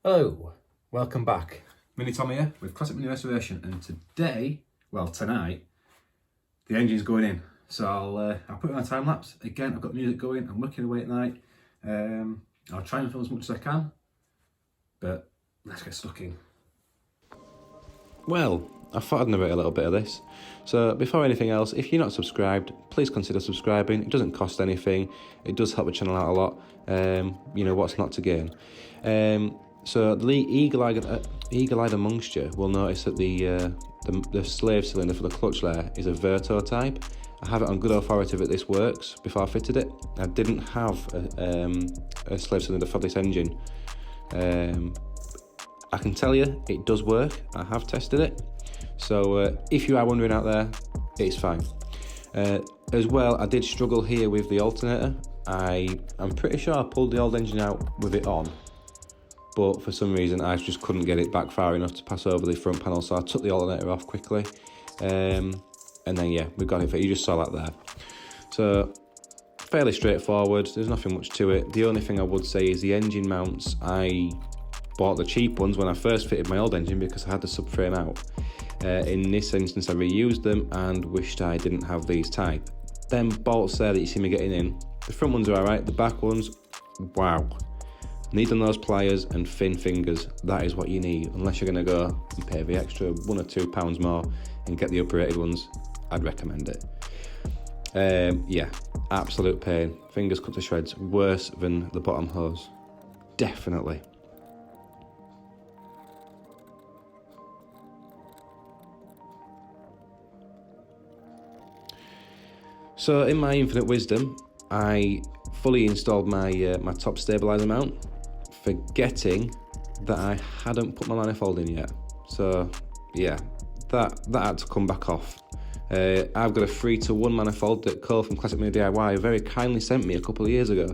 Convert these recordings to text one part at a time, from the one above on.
Hello, welcome back. Mini Tom here with Classic Mini Restoration, and tonight, the engine's going in. So I'll put it on a time lapse. Again, I've got music going, I'm working away at night. I'll try and film as much as I can, but let's get stuck in. Well, I thought I'd narrate a little bit of this. So before anything else, if you're not subscribed, please consider subscribing. It doesn't cost anything. It does help the channel out a lot. You know, what's not to gain. So the eagle-eyed amongst you will notice that the slave cylinder for the clutch layer is a Verto type. I have it on good authority that this works before I fitted it. I didn't have a slave cylinder for this engine. I can tell you it does work. I have tested it. So if you are wondering out there, it's fine. As well, I did struggle here with the alternator. I'm pretty sure I pulled the old engine out with it on, but for some reason I just couldn't get it back far enough to pass over the front panel, so I took the alternator off quickly. And then yeah, we got it fit. You just saw that there. So fairly straightforward, there's nothing much to it. The only thing I would say is the engine mounts. I bought the cheap ones when I first fitted my old engine because I had the subframe out. In this instance I reused them and wished I didn't have these type. Them bolts there that you see me getting in, the front ones are alright, the back ones, wow. Needing those pliers and thin fingers, that is what you need. Unless you're going to go and pay the extra £1 or £2 more and get the uprated ones, I'd recommend it. Yeah, absolute pain. Fingers cut to shreds, worse than the bottom hose. Definitely. So in my infinite wisdom, I fully installed my my top stabiliser mount, forgetting that I hadn't put my manifold in yet. So yeah, that had to come back off. I've got a 3-to-1 manifold that Cole from Classic Mini DIY very kindly sent me a couple of years ago,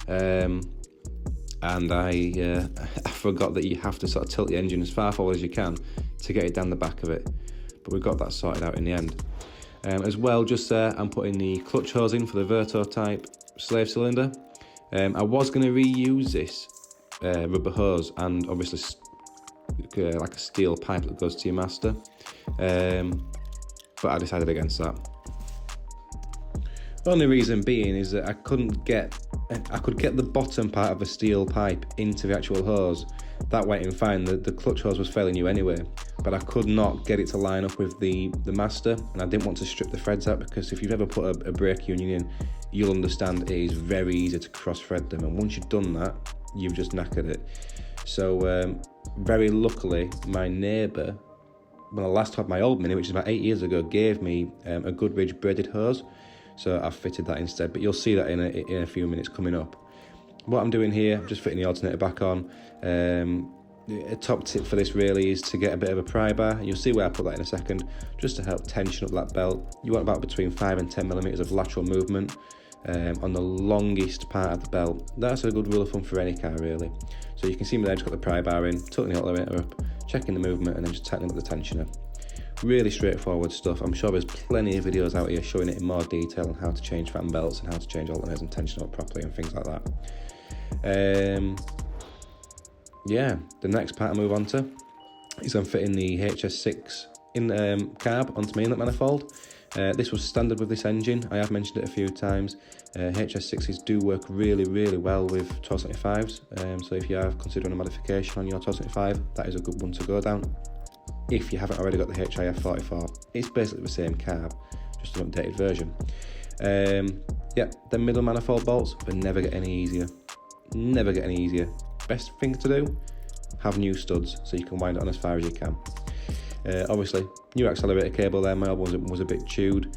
and I forgot that you have to sort of tilt the engine as far forward as you can to get it down the back of it, but we got that sorted out in the end. As well, just there, I'm putting the clutch hose in for the Verto type slave cylinder. I was going to reuse this rubber hose and obviously like a steel pipe that goes to your master, but I decided against that. The only reason being is that I could get the bottom part of a steel pipe into the actual hose. That went in fine. The clutch hose was fairly new anyway, but I could not get it to line up with the master, and I didn't want to strip the threads out, because if you've ever put a brake union in, you'll understand it is very easy to cross thread them, and once you've done that, you've just knackered it. So very luckily, my neighbour, when I last had my old Mini, which is about 8 years ago, gave me a Goodridge braided hose, so I fitted that instead, but you'll see that in a few minutes coming up. What I'm doing here, I'm just fitting the alternator back on. A top tip for this really is to get a bit of a pry bar. You'll see where I put that in a second, just to help tension up that belt. You want about between 5 and 10 millimeters of lateral movement on the longest part of the belt. That's a good rule of thumb for any car really. So you can see me there, just got the pry bar in, tilting the alternator up, checking the movement, and then just tightening up the tensioner. Really straightforward stuff. I'm sure there's plenty of videos out here showing it in more detail on how to change fan belts and how to change alternators and tension up properly and things like that. Yeah, the next part I move on to is I'm fitting the HS6 in carb onto my inlet manifold. This was standard with this engine. I have mentioned it a few times. HS6s do work really, really well with 1275s. So if you are considering a modification on your 1275, that is a good one to go down. If you haven't already got the HIF 44, it's basically the same carb, just an updated version. Yeah, the middle manifold bolts, they never get any easier. Never get any easier. Best thing to do, have new studs so you can wind it on as far as you can. Obviously, new accelerator cable there, my old one was a bit chewed.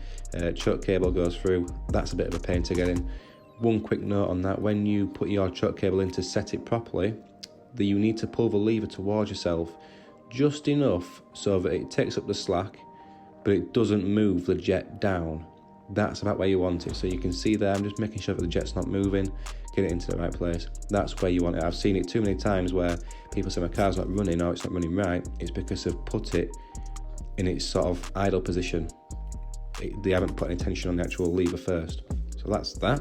Choke cable goes through, that's a bit of a pain to get in. One quick note on that, when you put your choke cable in to set it properly, you need to pull the lever towards yourself just enough so that it takes up the slack, but it doesn't move the jet down. That's about where you want it. So you can see there, I'm just making sure that the jet's not moving, get it into the right place. That's where you want it. I've seen it too many times where people say my car's not running or it's not running right. It's because they've put it in its sort of idle position. They haven't put any tension on the actual lever first. So that's that.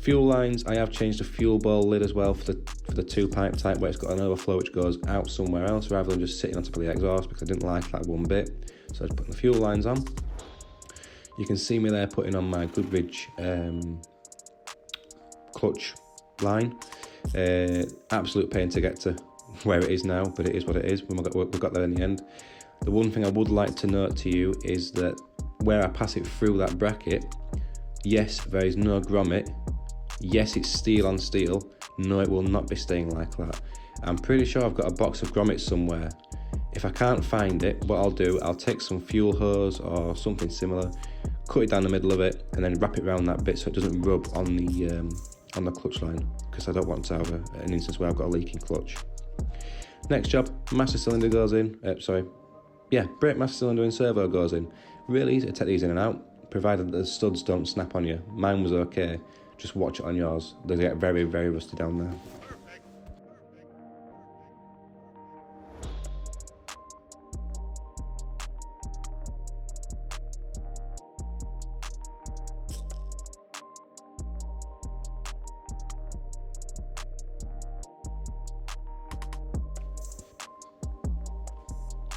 Fuel lines, I have changed the fuel bowl lid as well for the 2-pipe type, where it's got an overflow which goes out somewhere else rather than just sitting on top of the exhaust, because I didn't like that one bit. So I just put the fuel lines on. You can see me there putting on my Goodrich clutch line. Absolute pain to get to where it is now, but it is what it is. We got there in the end. The one thing I would like to note to you is that where I pass it through that bracket, yes, there is no grommet. Yes, it's steel on steel. No, it will not be staying like that. I'm pretty sure I've got a box of grommets somewhere. If I can't find it, what I'll do, I'll take some fuel hose or something similar, cut it down the middle of it, and then wrap it around that bit so it doesn't rub on the clutch line, because I don't want to have an instance where I've got a leaking clutch. Next job, master cylinder goes in. Brake master cylinder and servo goes in. Really easy to take these in and out, provided that the studs don't snap on you. Mine was okay. Just watch it on yours. They get very, very rusty down there.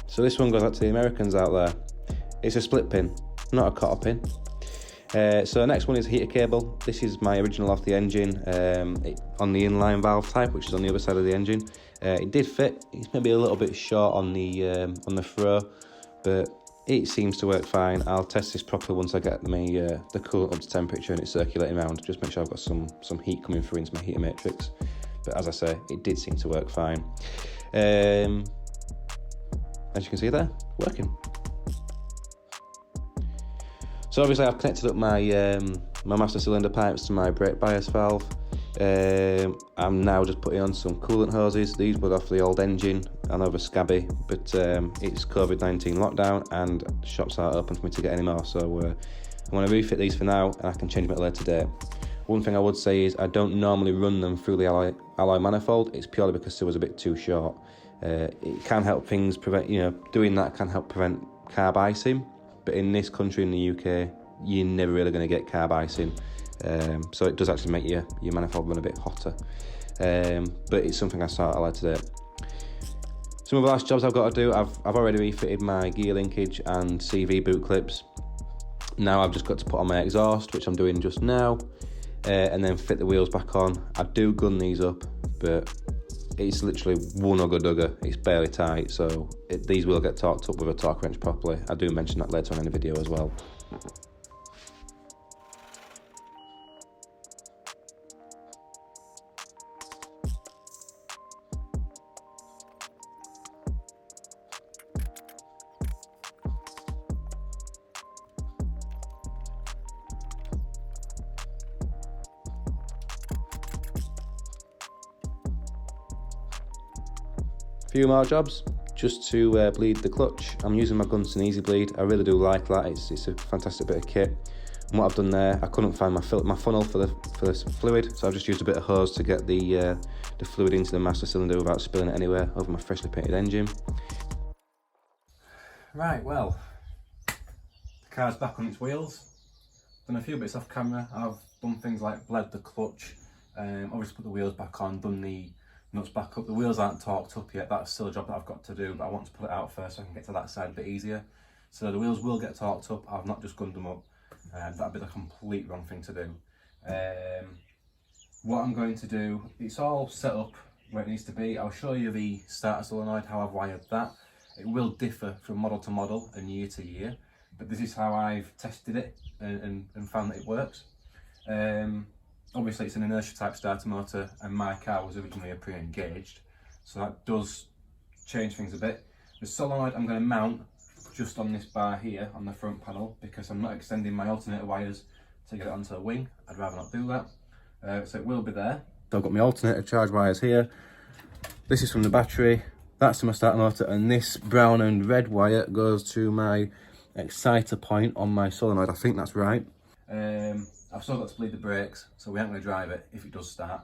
So this one goes out to the Americans out there. It's a split pin, not a cotter pin. So the next one is a heater cable. This is my original off the engine, on the inline valve type, which is on the other side of the engine. It did fit. It's maybe a little bit short on the throw, but it seems to work fine. I'll test this properly once I get the coolant up to temperature and it's circulating around. Just make sure I've got some heat coming through into my heater matrix. But as I say, it did seem to work fine. As you can see there, working. So obviously I've connected up my my master cylinder pipes to my brake bias valve. I'm now just putting on some coolant hoses. These were off the old engine. I know they're scabby, but it's COVID-19 lockdown and shops aren't open for me to get any more. So I'm going to refit these for now, and I can change them at a later date. One thing I would say is I don't normally run them through the alloy manifold. It's purely because it was a bit too short. It can help things prevent, doing that can help prevent carb icing. But in this country, in the UK, you're never really going to get carb icing. So it does actually make your manifold run a bit hotter. But it's something I started like today. Some of the last jobs I've got to do, I've already refitted my gear linkage and CV boot clips. Now I've just got to put on my exhaust, which I'm doing just now, and then fit the wheels back on. I do gun these up, but it's literally one ugga dugger. It's barely tight, so these will get torqued up with a torque wrench properly. I do mention that later on in the video as well. Few more jobs just to bleed the clutch. I'm using my Gunson Easy Bleed. I really do like that. It's a fantastic bit of kit. And what I've done there, I couldn't find my funnel for the fluid, so I've just used a bit of hose to get the fluid into the master cylinder without spilling it anywhere over my freshly painted engine. Right, well, the car's back on its wheels. Done a few bits off camera. I've done things like bled the clutch, obviously put the wheels back on, done the nuts back up. The wheels aren't torqued up yet. That's still a job that I've got to do, but I want to put it out first so I can get to that side a bit easier. So the wheels will get torqued up. I've not just gunned them up. That'd be the complete wrong thing to do. What I'm going to do, it's all set up where it needs to be. I'll show you the starter solenoid, how I've wired that. It will differ from model to model and year to year, but this is how I've tested it and found that it works. Obviously it's an inertia type starter motor, and my car was originally a pre-engaged, so that does change things a bit. The solenoid I'm going to mount just on this bar here on the front panel, because I'm not extending my alternator wires to get it onto a wing. I'd rather not do that. So it will be there. So I've got my alternator charge wires here. This is from the battery, that's to my starter motor, and this brown and red wire goes to my exciter point on my solenoid. I think that's right. I've still got to bleed the brakes, so we aren't going to drive it if it does start.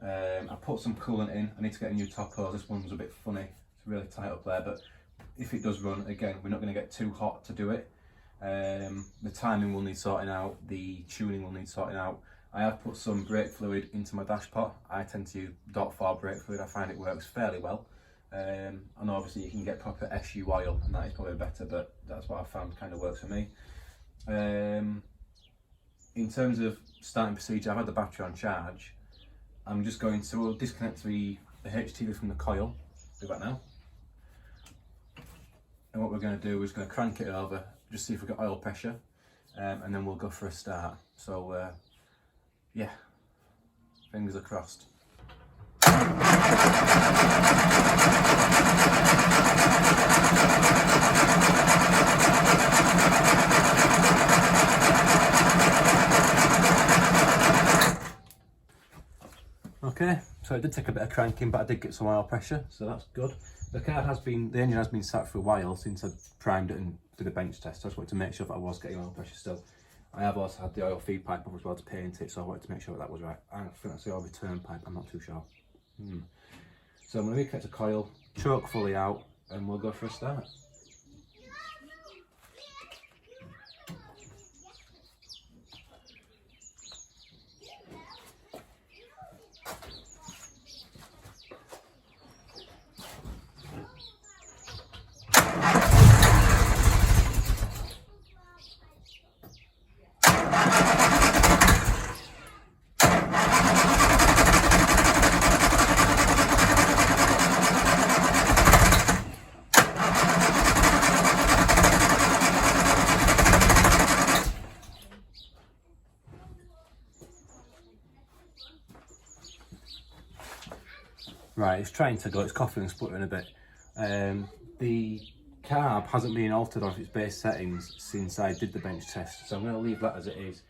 I put some coolant in. I need to get a new top hose. This one was a bit funny. It's really tight up there, but if it does run, again, we're not going to get too hot to do it. The timing will need sorting out. The tuning will need sorting out. I have put some brake fluid into my dash pot. I tend to use .4 brake fluid. I find it works fairly well. And obviously you can get proper SU oil, and that is probably better, but that's what I found kind of works for me. In terms of starting procedure, I've had the battery on charge. I'm just going to disconnect the HTV from the coil. Do that now. And what we're going to do is going to crank it over, just see if we've got oil pressure, and then we'll go for a start. So yeah, fingers are crossed. Okay, so it did take a bit of cranking, but I did get some oil pressure, so that's good. The engine has been sat for a while since I primed it and did a bench test. I just wanted to make sure that I was getting oil pressure still. I have also had the oil feed pipe up as well to paint it, so I wanted to make sure that was right. I think that's the oil return pipe, I'm not too sure. So I'm going to reconnect the coil, choke fully out, and we'll go for a start. Right, it's trying to go, it's coughing and spluttering a bit. The carb hasn't been altered off its base settings since I did the bench test, so I'm going to leave that as it is.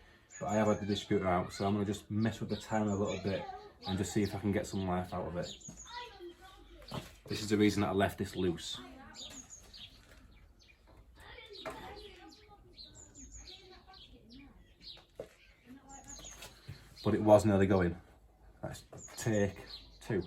But I have had the distributor out, so I'm going to just mess with the timer a little bit and just see if I can get some life out of it. This is the reason that I left this loose. But it was nearly going. Let's take 2.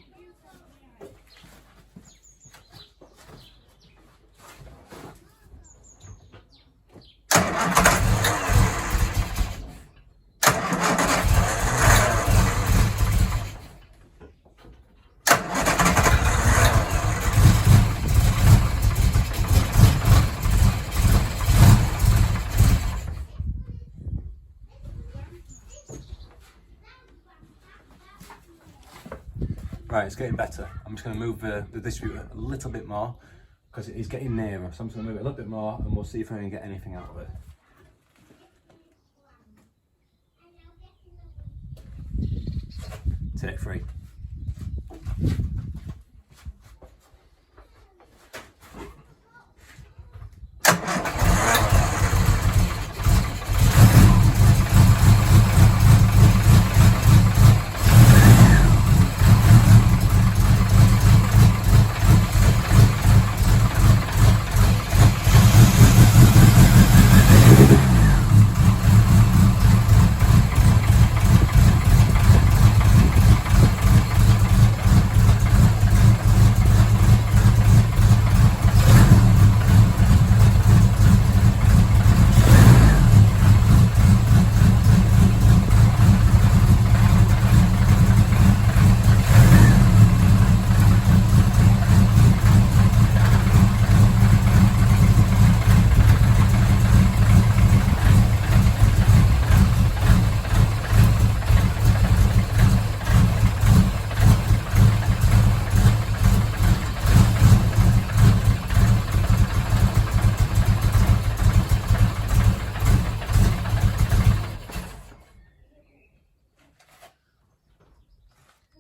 Right, it's getting better. I'm just going to move the distributor a little bit more because it is getting nearer. So I'm just going to move it a little bit more and we'll see if I can get anything out of it. Take 3.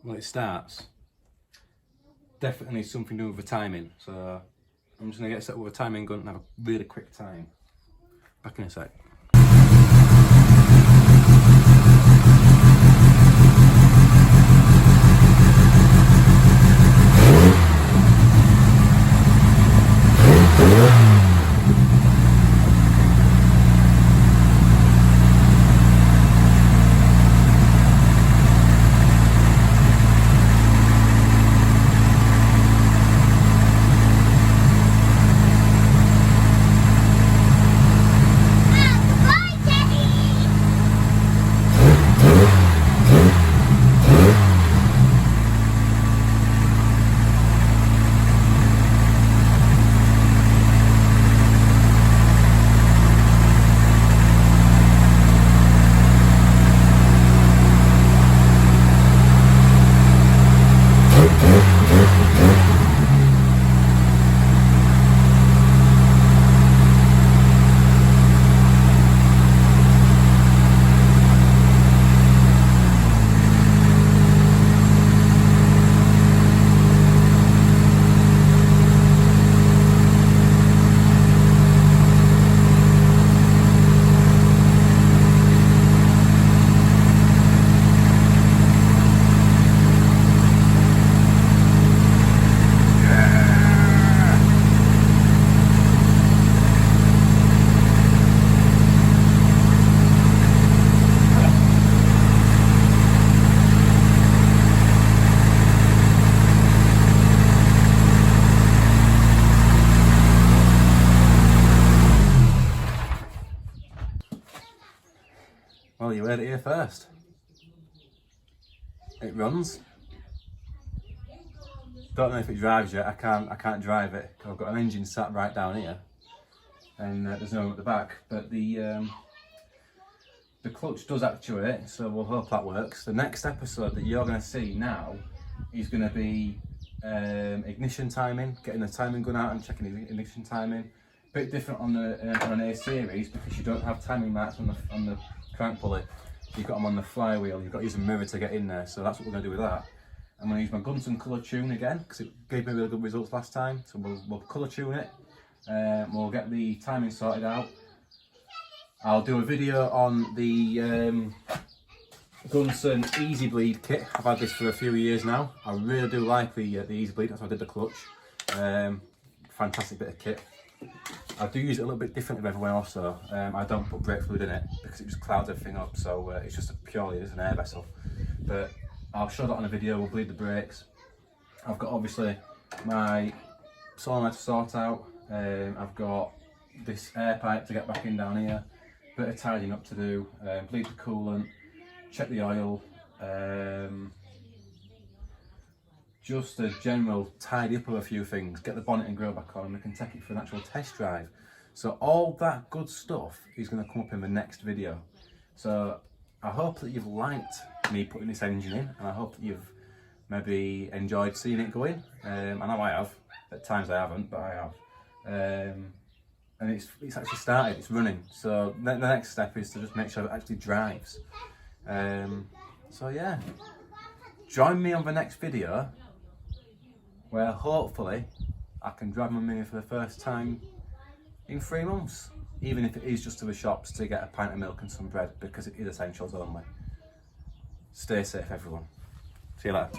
Well, it starts. Definitely needs something to do with the timing, so I'm just going to get set with a timing gun and have a really quick time. Back in a sec. Well, you heard it here first. It runs. Don't know if it drives yet. I can't drive it. I've got an engine sat right down here, and there's no one at the back. But the clutch does actuate, so we'll hope that works. The next episode that you're going to see now is going to be ignition timing, getting the timing gun out and checking the ignition timing. Bit different on an A series because you don't have timing marks on the crank pulley. You've got them on the flywheel. You've got to use a mirror to get in there. So that's what we're going to do with that. I'm going to use my Gunson colour tune again because it gave me really good results last time. So we'll colour tune it. We'll get the timing sorted out. I'll do a video on the Gunson Easy Bleed kit. I've had this for a few years now. I really do like the Easy Bleed. That's why I did the clutch. Fantastic bit of kit. I do use it a little bit differently with everyone else though. I don't put brake fluid in it because it just clouds everything up, so it's just purely an air vessel. But I'll show that on a video. We'll bleed the brakes. I've got obviously my solenoid to sort out. I've got this air pipe to get back in down here. Bit of tidying up to do. Bleed the coolant, check the oil. Just a general tidy up of a few things, get the bonnet and grill back on, and we can take it for an actual test drive. So all that good stuff is going to come up in the next video. So I hope that you've liked me putting this engine in, and I hope that you've maybe enjoyed seeing it going. I know I have. At times I haven't, but I have. And it's actually started, it's running. So the next step is to just make sure it actually drives. So yeah, join me on the next video, where hopefully I can drive my Mini for the first time in 3 months, even if it is just to the shops to get a pint of milk and some bread, because it is essentials only. Stay safe everyone. See you later.